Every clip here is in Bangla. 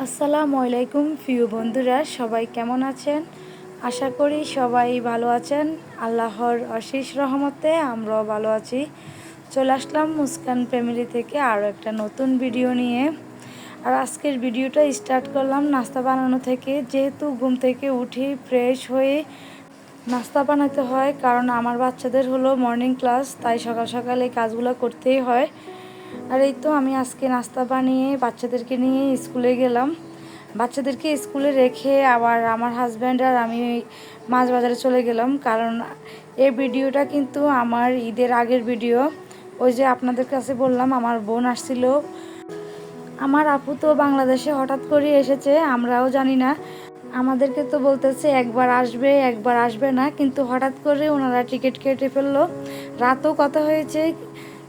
আসসালামু আলাইকুম প্রিয় বন্ধুরা, সবাই কেমন আছেন? আশা করি সবাই ভালো আছেন। আল্লাহর অশেষ রহমতে আমরাও ভালো আছি। চলে আসলাম মুস্কান ফ্যামিলি থেকে আরও একটা নতুন ভিডিও নিয়ে। আর আজকের ভিডিওটা স্টার্ট করলাম নাস্তা বানানো থেকে। যেহেতু ঘুম থেকে উঠি ফ্রেশ হয়ে নাস্তা বানাতে হয়, কারণ আমার বাচ্চাদের হলো মর্নিং ক্লাস, তাই সকাল সকাল এই কাজগুলো করতেই হয়। আর এই তো আমি আজকে নাস্তা বানিয়ে বাচ্চাদেরকে নিয়ে স্কুলে গেলাম। বাচ্চাদেরকে স্কুলে রেখে আবার আমার হাজব্যান্ড আর আমি মাছ বাজারে চলে গেলাম, কারণ এই ভিডিওটা কিন্তু আমার ঈদের আগের ভিডিও। ওই যে আপনাদের কাছে বললাম আমার বোন আসছিল। আমার আপু তো বাংলাদেশে হঠাৎ করে এসেছে, আমরাও জানি না। আমাদেরকে তো বলতেছে একবার আসবে একবার আসবে না, কিন্তু হঠাৎ করে ওনারা টিকিট কেটে ফেললো। রাতও কথা হয়েছে,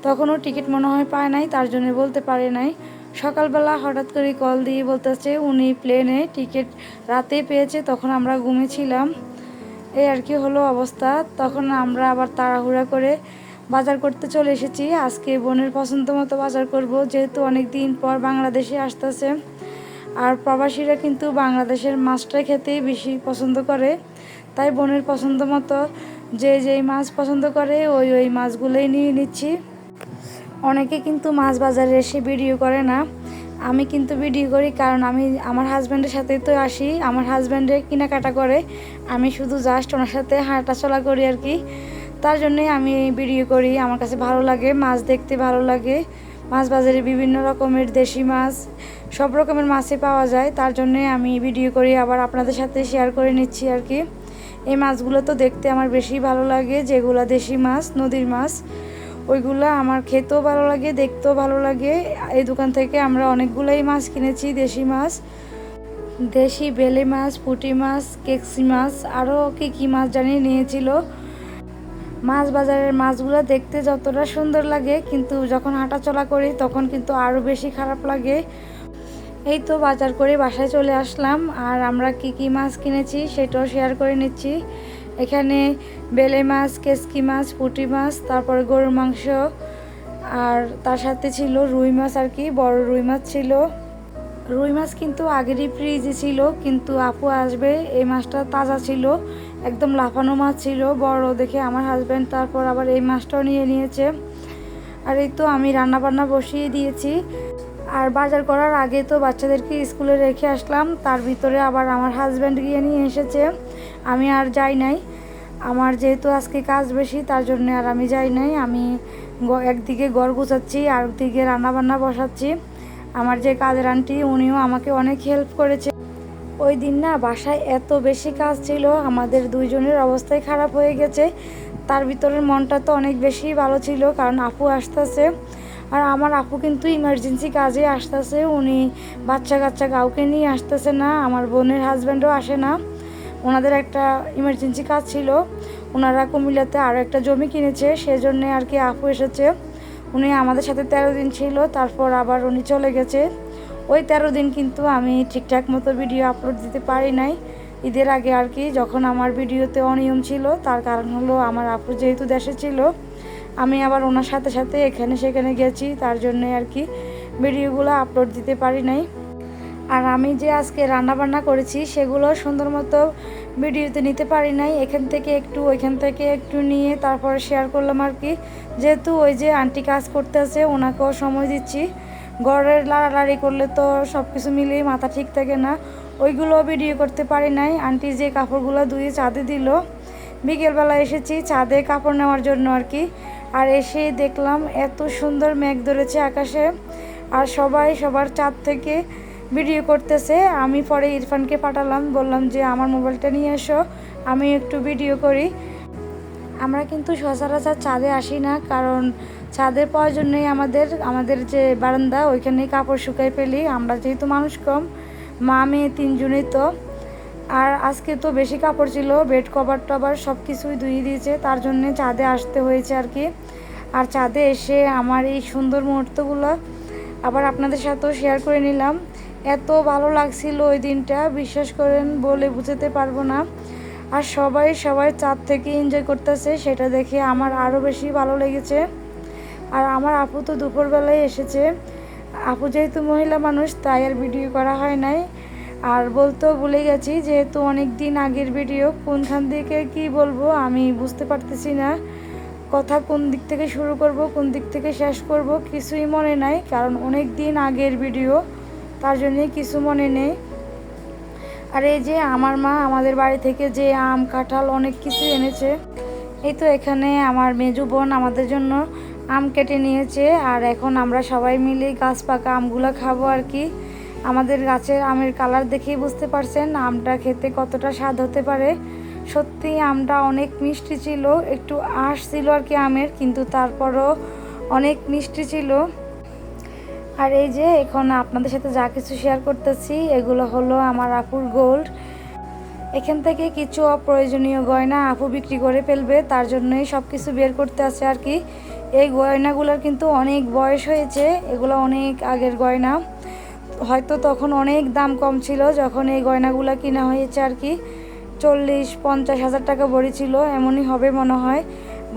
তখনও টিকিট মনে হয় পায় নাই, তার জন্য বলতে পারে নাই। সকালবেলা হঠাৎ করে কল দিয়ে বলতেছে উনি প্লেনে টিকিট রাতে পেয়েছে, তখন আমরা ঘুমিয়েছিলাম। এই আর কি হলো অবস্থা। তখন আমরা আবার তাড়াহুড়া করে বাজার করতে চলে এসেছি। আজকে বোনের পছন্দ মতো বাজার করব, যেহেতু অনেক দিন পর বাংলাদেশে আসতেছে। আর প্রবাসীরা কিন্তু বাংলাদেশের মাছটা খেতেই বেশি পছন্দ করে, তাই বোনের পছন্দ মতো যেই মাছ পছন্দ করে ওই মাছগুলোই নিয়ে নিচ্ছি। অনেকে কিন্তু মাছ বাজারে এসে ভিডিও করে না, আমি কিন্তু ভিডিও করি, কারণ আমি আমার হাজব্যান্ডের সাথেই তো আসি। আমার হাজব্যান্ডে কেনাকাটা করে, আমি শুধু জাস্ট ওনার সাথে হাঁটাচলা করি আর কি। তার জন্যে আমি ভিডিও করি, আমার কাছে ভালো লাগে, মাছ দেখতে ভালো লাগে। মাছ বাজারে বিভিন্ন রকমের দেশি মাছ, সব রকমের মাছই পাওয়া যায়, তার জন্যে আমি ভিডিও করি, আবার আপনাদের সাথে শেয়ার করে নিচ্ছি আর কি। এই মাছগুলো তো দেখতে আমার বেশি ভালো লাগে, যেগুলো দেশি মাছ, নদীর মাছ, ওইগুলো আমার খেতেও ভালো লাগে, দেখতেও ভালো লাগে। এই দোকান থেকে আমরা অনেকগুলোই মাছ কিনেছি, দেশি মাছ, দেশি বেলে মাছ, পুঁটি মাছ, কেকসি মাছ, আরও কী মাছ জানি নিয়েছিল। মাছ বাজারের মাছগুলো দেখতে যতটা সুন্দর লাগে, কিন্তু যখন হাঁটাচলা করি তখন কিন্তু আরও বেশি খারাপ লাগে। এই তো বাজার করে বাসায় চলে আসলাম, আর আমরা কী মাছ কিনেছি সেটাও শেয়ার করে নিচ্ছি। এখানে বেলে মাছ, কেসকি মাছ, পুঁটি মাছ, তারপরে গরুর মাংস, আর তার সাথে ছিল রুই মাছ আর কি, বড় রুই মাছ ছিল। রুই মাছ কিন্তু আগেরই ফ্রিজে ছিল, কিন্তু আপু আসবে এই মাছটা তাজা ছিল, একদম লাফানো মাছ ছিল, বড় দেখে আমার হাজব্যান্ড তারপর আবার এই মাছটাও নিয়ে নিয়েছে। আর এই তো আমি রান্না বান্না বসিয়ে দিয়েছি। আর বাজার করার আগে তো বাচ্চাদেরকে স্কুলে রেখে আসলাম, তার ভিতরে আবার আমার হাজব্যান্ড গিয়ে নিয়ে এসেছে, আমি আর যাই নাই। আমার যেহেতু আজকে কাজ বেশি, তার জন্য আর আমি যাই নাই। আমি একদিকে ঘর গুছাচ্ছি আর একদিকে রান্নাবান্না বসাচ্ছি। আমার যে কাজের আন্টি উনিও আমাকে অনেক হেল্প করেছে। ওই দিন না বাসায় এত বেশি কাজ ছিল, আমাদের দুইজনের অবস্থাই খারাপ হয়ে গেছে। তার ভিতরের মনটা তো অনেক বেশি ভালো ছিল, কারণ আপু আসতেছে। আর আমার আপু কিন্তু ইমার্জেন্সি কাজে আসতেছে, উনি বাচ্চা কাচ্চা কাউকে নিয়ে আসতেছে না, আমার বোনের হাজব্যান্ডও আসে না। ওনাদের একটা ইমার্জেন্সি কাজ ছিল, ওনারা কুমিল্লাতে আরও একটা জমি কিনেছে, সেজন্যে আর কি আপু এসেছে। উনি আমাদের সাথে 13 দিন ছিল, তারপর আবার উনি চলে গেছে। ওই 13 দিন কিন্তু আমি ঠিকঠাক মতো ভিডিও আপলোড দিতে পারি নাই ঈদের আগে আর কি, যখন আমার ভিডিওতে অনিয়ম ছিল। তার কারণ হলো আমার আপু যেহেতু দেশে ছিল, আমি আবার ওনার সাথে সাথে এখানে সেখানে গেছি, তার জন্যে আর কি ভিডিওগুলো আপলোড দিতে পারি নাই। আর আমি যে আজকে রান্নাবান্না করেছি সেগুলো সুন্দর মতো ভিডিওতে নিতে পারি নাই, এখান থেকে একটু ওইখান থেকে একটু নিয়ে তারপরে শেয়ার করলাম আর কি। যেহেতু ওই যে আন্টি কাজ করতে আছে, ওনাকেও সময় দিচ্ছি। ঘরের লাড়ালাড়ি করলে তো সব কিছু মিলিয়ে মাথা ঠিক থাকে না, ওইগুলো ভিডিও করতে পারি নাই। আন্টি যে কাপড়গুলো ধুয়ে ছাদে দিল, বিকেলবেলা এসেছি ছাদে কাপড় নেওয়ার জন্য আর কি। আর এসে দেখলাম এত সুন্দর মেঘ ধরেছে আকাশে, আর সবাই সবার ছাদ থেকে ভিডিও করতেছে। আমি পরে ইরফানকে পাঠালাম, বললাম যে আমার মোবাইলটা নিয়ে এসো, আমি একটু ভিডিও করি। আমরা কিন্তু সচরাচর ছাদে আসি না, কারণ ছাদের প্রয়োজন নেই আমাদের, আমাদের যে বারান্দা ওইখানেই কাপড় শুকাই ফেলি, আমরা যেহেতু মানুষ কম, মা মেয়ে তিনজনই তো। আর আজকে তো বেশি কাপড় ছিল, বেড কভার টভার সব কিছুই ধুয়ে দিয়েছে, তার জন্যে ছাদে আসতে হয়েছে আর কি। আর ছাদে এসে আমার এই সুন্দর মুহূর্তগুলো আবার আপনাদের সাথেও শেয়ার করে নিলাম। এত ভালো লাগছিল ওই দিনটা, বিশ্বাস করেন বলে বুঝাতে পারবো না। আর সবাই ছাদ থেকে এনজয় করতেছে, সেটা দেখে আমার আরও বেশি ভালো লেগেছে। আর আমার আপু তো দুপুরবেলায় এসেছে, আপু যেহেতু মহিলা মানুষ তাই আর ভিডিও করা হয় নাই। আর বলতেও ভুলে গেছি, যেহেতু অনেক দিন আগের ভিডিও, কোনখান থেকে কি বলবো আমি বুঝতে পারতেছি না। কথা কোন দিক থেকে শুরু করব, কোন দিক থেকে শেষ করব কিছুই মনে নাই, কারণ অনেক দিন আগের ভিডিও, তার জন্যই কিছু মনে নেই। আর এই যে আমার মা আমাদের বাড়ি থেকে যে আম কাঁঠাল অনেক কিছু এনেছে। এই তো এখানে আমার মেজু বোন আমাদের জন্য আম কেটে নিয়েছে, আর এখন আমরা সবাই মিলে গাছ পাকা আমগুলো খাবো আর কি। আমাদের গাছের আমের কালার দেখেই বুঝতে পারছেন আমটা খেতে কতটা স্বাদ হতে পারে। সত্যি আমটা অনেক মিষ্টি ছিল, একটু আঁশ ছিল আর কি আমের, কিন্তু তারপরও অনেক মিষ্টি ছিল। আর এই যে এখন আপনাদের সাথে যা কিছু শেয়ার করতেছি এগুলো হলো আমার আপুর গোল্ড। এখান থেকে কিছু অপ্রয়োজনীয় গয়না আপু বিক্রি করে ফেলবে, তার জন্যই সব কিছু বের করতে আছে আর কি। এই গয়নাগুলোর কিন্তু অনেক বয়স হয়েছে, এগুলো অনেক আগের গয়না, হয়তো তখন অনেক দাম কম ছিল যখন এই গয়নাগুলো কিনা হয়েছে আর কি। 40-50 হাজার টাকা ভরি ছিল, এমনই হবে মনে হয়।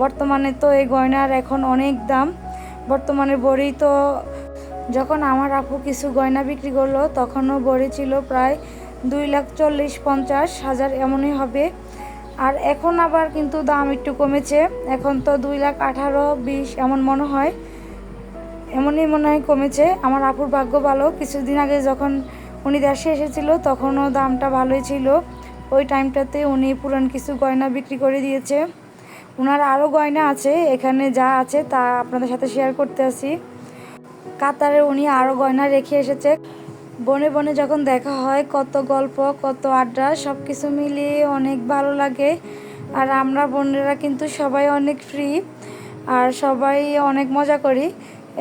বর্তমানে তো এই গয়নার এখন অনেক দাম। বর্তমানে ভরি তো, যখন আমার আপু কিছু গয়না বিক্রি করলো তখনও ভরি ছিল প্রায় 2,40,50 হাজার এমনই হবে। আর এখন আবার কিন্তু দাম একটু কমেছে, এখন তো 2,18,20 এমন মনে হয়, এমনই মনে হয় কমেছে। আমার আপুর ভাগ্য ভালো, কিছুদিন আগে যখন উনি দেশে এসেছিল তখনও দামটা ভালোই ছিল, ওই টাইমটাতে উনি পুরান কিছু গয়না বিক্রি করে দিয়েছে। ওনার আরও গয়না আছে, এখানে যা আছে তা আপনাদের সাথে শেয়ার করতে আসি। কাতারে উনি আরও গয়না রেখে এসেছে। বনে বনে যখন দেখা হয় কত গল্প, কত আড্ডা, সব কিছু মিলিয়ে অনেক ভালো লাগে। আর আমরা বোনেরা কিন্তু সবাই অনেক ফ্রি, আর সবাই অনেক মজা করি।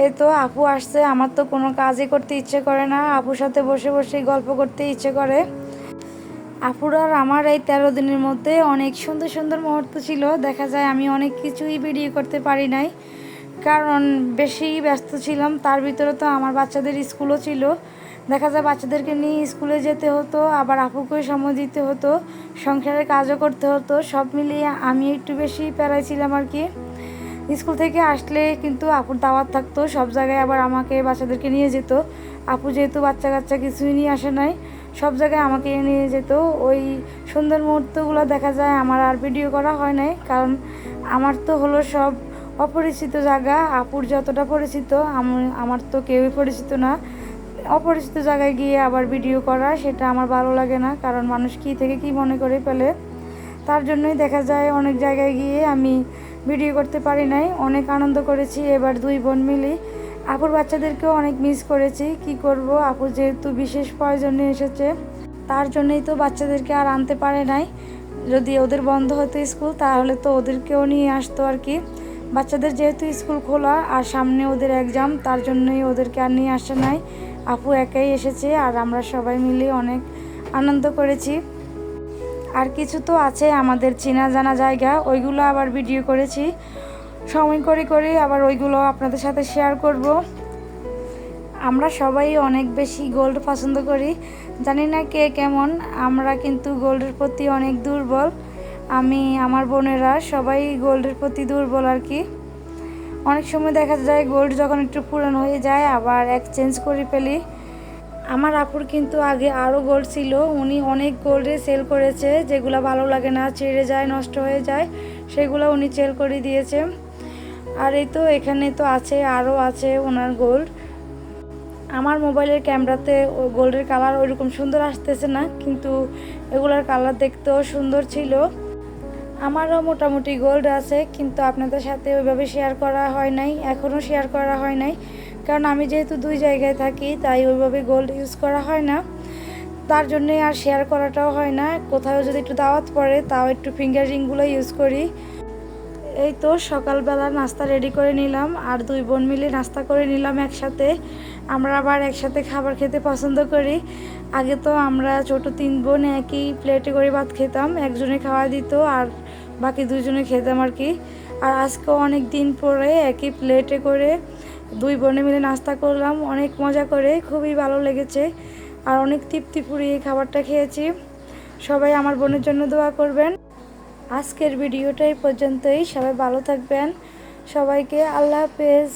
এই তো আপু আসছে, আমার তো কোনো কাজই করতে ইচ্ছে করে না, আপুর সাথে বসে বসে গল্প করতে ইচ্ছে করে। আপুর আর আমার এই 13 দিনের মধ্যে অনেক সুন্দর সুন্দর মুহূর্ত ছিল। দেখা যায় আমি অনেক কিছুই ভিডিও করতে পারি নাই, কারণ বেশি ব্যস্ত ছিলাম। তার ভিতরে তো আমার বাচ্চাদের স্কুলও ছিল, দেখা যায় বাচ্চাদেরকে নিয়ে স্কুলে যেতে হতো, আবার আপুকেও সময় দিতে হতো, সংসারের কাজও করতে হতো। সব মিলিয়ে আমি একটু বেশি প্যারায় ছিলাম আর কি। স্কুল থেকে আসলে কিন্তু আপুর দাওয়াত থাকতো, সব জায়গায় আবার আমাকে বাচ্চাদেরকে নিয়ে যেত। আপু যেহেতু বাচ্চা কাচ্চা কিছুই নিয়ে আসে নাই, সব জায়গায় আমাকে নিয়ে যেত। ওই সুন্দর মুহূর্তগুলো দেখা যায় আমার আর ভিডিও করা হয় নাই, কারণ আমার তো হলো সব অপরিচিত জায়গা। আপুর যতটা পরিচিত, আমার তো কেউই পরিচিত না। অপরিচিত জায়গায় গিয়ে আবার ভিডিও করা, সেটা আমার ভালো লাগে না, কারণ মানুষ কী থেকে কী মনে করে ফেলে। তার জন্যই দেখা যায় অনেক জায়গায় গিয়ে আমি ভিডিও করতে পারি নাই। অনেক আনন্দ করেছি এবার দুই বোন মিলি। আপুর বাচ্চাদেরকেও অনেক মিস করেছি, কি করব, আপু যেহেতু বিশেষ প্রয়োজনে এসেছে, তার জন্যই তো বাচ্চাদেরকে আর আনতে পারে নাই। যদি ওদের বন্ধ হতো স্কুল তাহলে তো ওদেরকেও নিয়ে আসতো আর কি। বাচ্চাদের যেহেতু স্কুল খোলা আর সামনে ওদের এক্সাম, তার জন্যই ওদেরকে আর নিয়ে আসে নাই। আপু একাই এসেছে, আর আমরা সবাই মিলে অনেক আনন্দ করেছি। আর কিছু তো আছে আমাদের চেনা জানা জায়গা, ওইগুলো আবার ভিডিও করেছি, সময় করে করে আবার ওইগুলো আপনাদের সাথে শেয়ার করব। আমরা সবাই অনেক বেশি গোল্ড পছন্দ করি, জানি না কে কেমন, আমরা কিন্তু গোল্ডের প্রতি অনেক দুর্বল। আমি, আমার বোনেরা সবাই গোল্ডের প্রতি দুর্বল আর কি। অনেক সময় দেখা যায় গোল্ড যখন একটু পুরানো হয়ে যায় আবার এক্সচেঞ্জ করে ফেলি। আমার আপুর কিন্তু আগে আরও গোল্ড ছিল, উনি অনেক গোল্ডে সেল করেছে, যেগুলো ভালো লাগে না, ছিঁড়ে যায়, নষ্ট হয়ে যায়, সেগুলো উনি সেল করে দিয়েছে। আর এই তো এখানে তো আছে, আরও আছে ওনার গোল্ড। আমার মোবাইলের ক্যামেরাতে গোল্ডের কালার ওইরকম সুন্দর আসতেছে না, কিন্তু এগুলোর কালার দেখতেও সুন্দর ছিল। আমারও মোটামুটি গোল্ড আছে, কিন্তু আপনাদের সাথে ওইভাবে শেয়ার করা হয় নাই, এখনও শেয়ার করা হয় নাই, কারণ আমি যেহেতু দুই জায়গায় থাকি তাই ওইভাবে গোল্ড ইউজ করা হয় না, তার জন্যে আর শেয়ার করাটাও হয় না। কোথাও যদি একটু দাওয়াত পড়ে তাও একটু ফিঙ্গার রিংগুলো ইউজ করি। এই তো সকালবেলা নাস্তা রেডি করে নিলাম, আর দুই বোন মিলে নাস্তা করে নিলাম একসাথে। আমরা আবার একসাথে খাবার খেতে পছন্দ করি। আগে তো আমরা ছোট 3 বোন একই প্লেটে করে ভাত খেতাম, একজনে খাওয়া দিত আর বাকি দুজনে খেতাম আর কি। আর আজকেও অনেক দিন পরে একই প্লেটে করে দুই বোনে মিলে নাস্তা করলাম, অনেক মজা করে, খুবই ভালো লেগেছে, আর অনেক তৃপ্তি ফুরিয়ে খাবারটা খেয়েছি। সবাই আমার বোনের জন্য দোয়া করবেন। আজকের ভিডিওটা এই পর্যন্তই, সবাই ভালো থাকবেন, সবাইকে আল্লাহ হাফেজ।